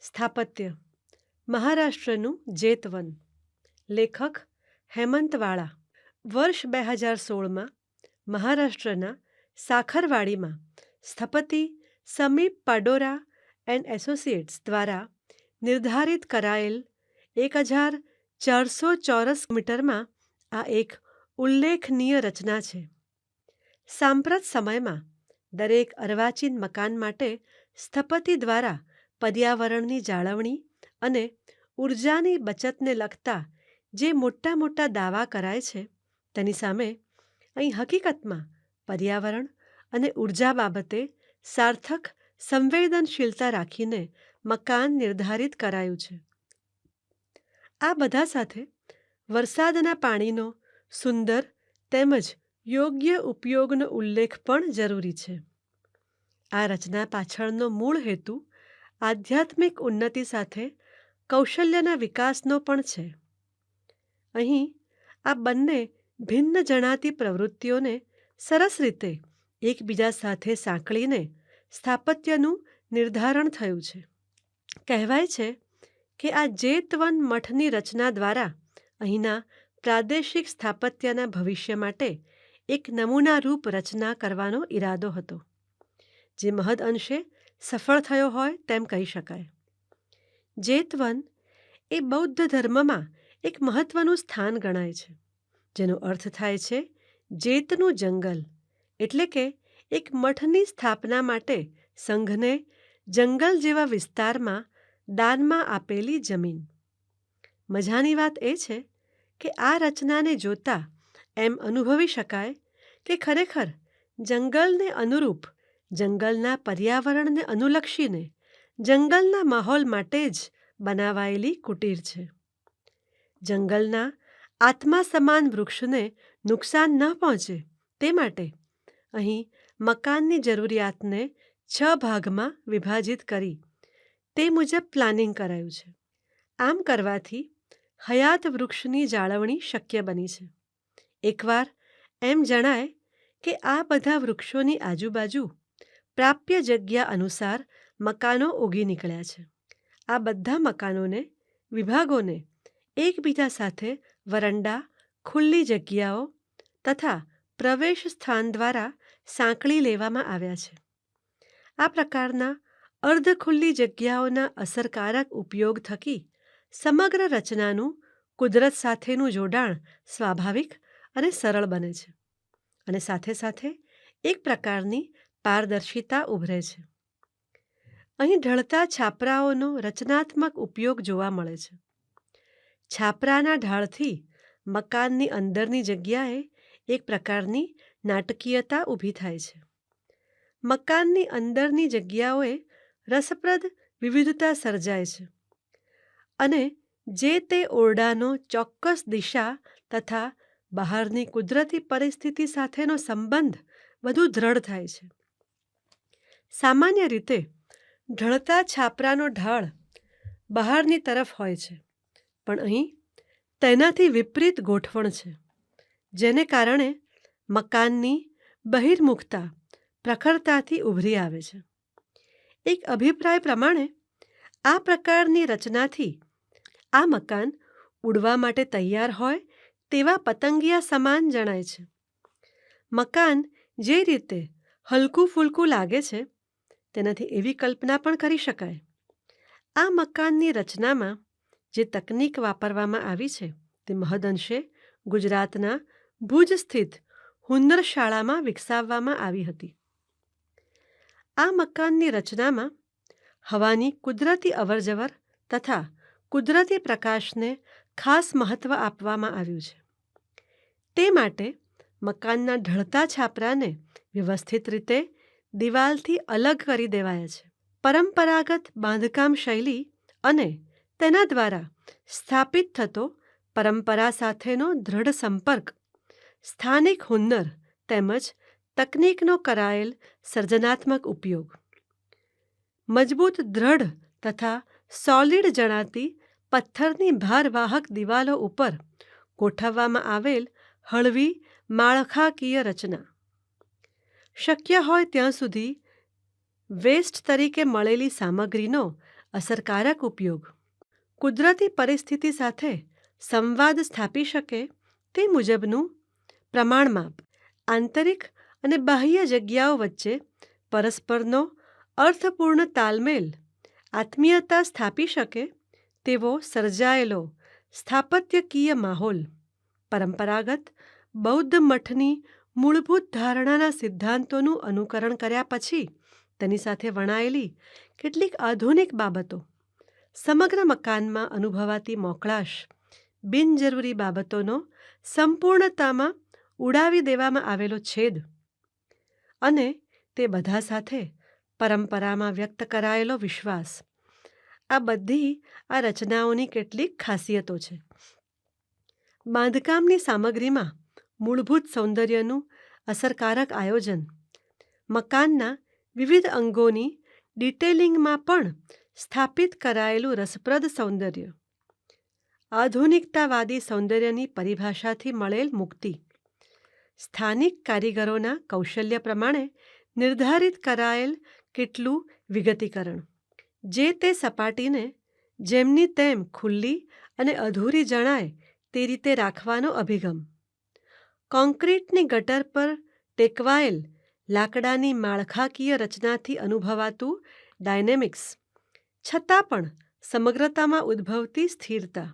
સ્થાપત્ય મહારાષ્ટ્રનું જેતવન. લેખક હેમંતવાળા. વર્ષ 2016માં મહારાષ્ટ્રના સાખરવાડીમાં સ્થપતિ સમીપ પાડોરા એન્ડ એસોસિએટ્સ દ્વારા નિર્ધારિત કરાયેલ 1400 ચોરસ મીટરમાં આ એક ઉલ્લેખનીય રચના છે. સાંપ્રત સમયમાં દરેક અર્વાચીન મકાન માટે સ્થપતિ દ્વારા પર્યાવરણની જાળવણી અને ઉર્જાની બચતને લગતા જે મોટા મોટા દાવા કરાય છે તેની સામે અહીં હકીકતમાં પર્યાવરણ અને ઉર્જા બાબતે સાર્થક સંવેદનશીલતા રાખીને મકાન નિર્ધારિત કરાયું છે. આ બધા સાથે વરસાદના પાણીનો સુંદર તેમજ યોગ્ય ઉપયોગનો ઉલ્લેખ પણ જરૂરી છે. આ રચના પાછળનો મૂળ હેતુ આધ્યાત્મિક ઉન્નતિ સાથે કૌશલ્યના વિકાસનો પણ છે. અહીં આ બંને ભિન્ન જણાતી પ્રવૃત્તિઓને સરસ રીતે એકબીજા સાથે સાંકળીને સ્થાપત્યનું નિર્ધારણ થયું છે. કહેવાય છે કે આ જેતવન મઠની રચના દ્વારા અહીંના પ્રાદેશિક સ્થાપત્યના ભવિષ્ય માટે એક નમૂનારૂપ રચના કરવાનો ઈરાદો હતો, જે મહદ અંશે સફળ થયો હોય તેમ કહી શકાય. જેતવન એ બૌદ્ધ ધર્મમાં એક મહત્વનું સ્થાન ગણાય છે, જેનો અર્થ થાય છે જેતનું જંગલ, એટલે કે એક મઠની સ્થાપના માટે સંઘને જંગલ જેવા વિસ્તારમાં દાનમાં આપેલી જમીન. મજાની વાત એ છે કે આ રચનાને જોતા એમ અનુભવી શકાય કે ખરેખર જંગલને અનુરૂપ, જંગલના પર્યાવરણને અનુલક્ષીને, જંગલના માહોલ માટે જ બનાવાયેલી કુટીર છે. જંગલના આત્મા સમાન વૃક્ષને નુકસાન ન પહોંચે તે માટે અહીં મકાનની જરૂરિયાતને 6 ભાગમાં વિભાજિત કરી તે મુજબ પ્લાનિંગ કરાયું છે. આમ કરવાથી હયાત વૃક્ષની જાળવણી શક્ય બની છે. એકવાર એમ જણાય કે આ બધા વૃક્ષોની આજુબાજુ પ્રાપ્ય જગ્યા અનુસાર મકાનો ઉગી નીકળ્યા છે. આ બધા મકાનોને, વિભાગોને એકબીજા સાથે વરંડા, ખુલ્લી જગ્યાઓ તથા પ્રવેશ સ્થાન દ્વારા સાંકળી લેવામાં આવ્યા છે. આ પ્રકારના અર્ધખુલ્લી જગ્યાઓના અસરકારક ઉપયોગ થકી સમગ્ર રચનાનું કુદરત સાથેનું જોડાણ સ્વાભાવિક અને સરળ બને છે, અને સાથે સાથે એક પ્રકારની પારદર્શિતા ઉભરે છે. અહીં ઢળતા છાપરાઓનો રચનાત્મક ઉપયોગ જોવા મળે છે. છાપરાના ઢાળથી મકાનની અંદરની જગ્યાએ એક પ્રકારની નાટકીયતા ઊભી થાય છે. મકાનની અંદરની જગ્યાઓએ રસપ્રદ વિવિધતા સર્જાય છે, અને જે તે ઓરડાનો ચોક્કસ દિશા તથા બહારની કુદરતી પરિસ્થિતિ સાથેનો સંબંધ વધુ દ્રઢ થાય છે. સામાન્ય રીતે ઢળતા છાપરાનો ઢાળ બહારની તરફ હોય છે, પણ અહીં તેનાથી વિપરીત ગોઠવણ છે, જેને કારણે મકાનની બહિર્મુખતા પ્રખરતાથી ઉભરી આવે છે. એક અભિપ્રાય પ્રમાણે આ પ્રકારની રચનાથી આ મકાન ઉડવા માટે તૈયાર હોય તેવા પતંગિયા સમાન જણાય છે. મકાન જે રીતે હલકું ફૂલકું લાગે છે તેનાથી એવી કલ્પના પણ કરી શકાય. આ મકાનની રચનામાં જે તકનીક વાપરવામાં આવી છે તે મહદઅંશે ગુજરાતના ભુજ સ્થિત હુન્નર શાળામાં વિકસાવવામાં આવી હતી. આ મકાનની રચનામાં હવાની કુદરતી અવરજવર તથા કુદરતી પ્રકાશને ખાસ મહત્વ આપવામાં આવ્યું છે. તે માટે મકાનના ઢળતા છાપરાને વ્યવસ્થિત રીતે દિવાલથી અલગ કરી દેવાયા છે. પરંપરાગત બાંધકામ શૈલી અને તેના દ્વારા સ્થાપિત થતો પરંપરા સાથેનો દ્રઢ સંપર્ક, સ્થાનિક હુન્નર તેમજ તકનીકનો કરાયેલ સર્જનાત્મક ઉપયોગ, મજબૂત, દ્રઢ તથા સોલિડ જણાતી પથ્થરની ભારવાહક દિવાલો ઉપર ગોઠવવામાં આવેલ હળવી માળખાકીય રચના, શક્ય હોય ત્યાં સુધી વેસ્ટ તરીકે મળેલી સામગ્રીનો અસરકારક ઉપયોગ. કુદરતી પરિસ્થિતિ સાથે સંવાદ સ્થાપી શકે તે મુજબનું પ્રમાણમાપ. આંતરિક અને બાહ્ય જગ્યાઓ વચ્ચે પરસ્પરનો અર્થપૂર્ણ તાલમેલ, આત્મીયતા સ્થાપી શકે તેવો સર્જાયેલો સ્થાપત્યકીય માહોલ. પરંપરાગત બૌદ્ધ મઠની મૂળભૂત ધારણાના સિદ્ધાંતોનું અનુકરણ કર્યા પછી તેની સાથે વણાયેલી કેટલીક આધુનિક બાબતો. સમગ્ર મકાનમાં અનુભવાતી મોકળાશ, બિનજરૂરી બાબતોનો સંપૂર્ણતામાં ઉડાવી દેવામાં આવેલો છેદ, અને તે બધા સાથે પરંપરામાં વ્યક્ત કરાયેલો વિશ્વાસ. આ બધી આ રચનાઓની કેટલીક ખાસિયતો છે. બાંધકામની સામગ્રીમાં મૂળભૂત સૌંદર્યનું અસરકારક આયોજન. મકાનના વિવિધ અંગોની ડિટેલિંગમાં પણ સ્થાપિત કરાયેલું રસપ્રદ સૌંદર્ય. આધુનિકતાવાદી સૌંદર્યની પરિભાષાથી મળેલ મુક્તિ. સ્થાનિક કારીગરોના કૌશલ્ય પ્રમાણે નિર્ધારિત કરાયેલ કેટલું વિગતીકરણ. જે તે સપાટીને જેમની તેમ ખુલ્લી અને અધૂરી જણાય તે રીતે રાખવાનો અભિગમ. કોન્ક્રીટની ગટર પર ટેકવાયેલ લાકડાની માળખાકીય રચનાથી અનુભવાતું ડાયનેમિક્સ, છતાં પણ સમગ્રતામાં ઉદ્ભવતી સ્થિરતા.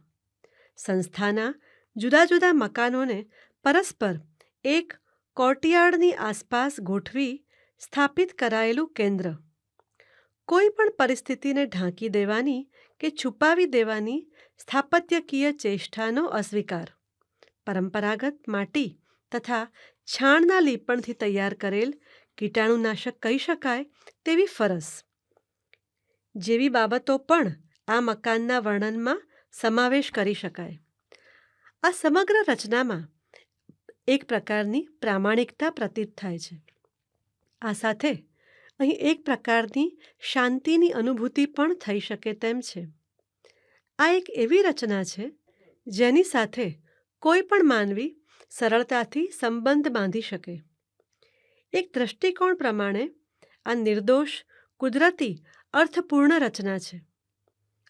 સંસ્થાના જુદા જુદા મકાનોને પરસ્પર એક કોર્ટયાર્ડની આસપાસ ગોઠવી સ્થાપિત કરાયેલું કેન્દ્ર. કોઈ પણ પરિસ્થિતિને ઢાંકી દેવાની કે છુપાવી દેવાની સ્થાપત્યકીય ચેષ્ટાનો અસ્વીકાર. પરંપરાગત માટી તથા છાણના લીપણથી તૈયાર કરેલ કીટાણુનાશક કહી શકાય તેવી ફરસ જેવી બાબતો પણ આ મકાનના વર્ણનમાં સમાવેશ કરી શકાય. આ સમગ્ર રચનામાં એક પ્રકારની પ્રામાણિકતા પ્રતીત થાય છે. આ સાથે અહીં એક પ્રકારની શાંતિની અનુભૂતિ પણ થઈ શકે તેમ છે. આ એક એવી રચના છે જેની સાથે કોઈ પણ માનવી સરળતાથી સંબંધ બાંધી શકે. એક દ્રષ્ટિકોણ પ્રમાણે આ નિર્દોષ, કુદરતી, અર્થપૂર્ણ રચના છે.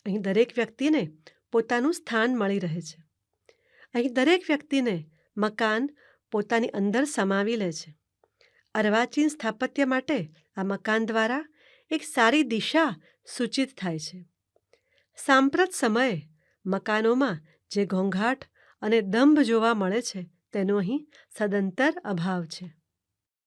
અહીં દરેક વ્યક્તિને પોતાનું સ્થાન મળી રહે છે. અહીં દરેક વ્યક્તિને મકાન પોતાની અંદર સમાવી લે છે. અર્વાચીન સ્થાપત્ય માટે આ મકાન દ્વારા એક સારી દિશા સૂચિત થાય છે. સાંપ્રત સમયે મકાનોમાં જે ઘોંઘાટ અને દંભ જોવા મળે છે તેનો અહીં સદંતર અભાવ છે.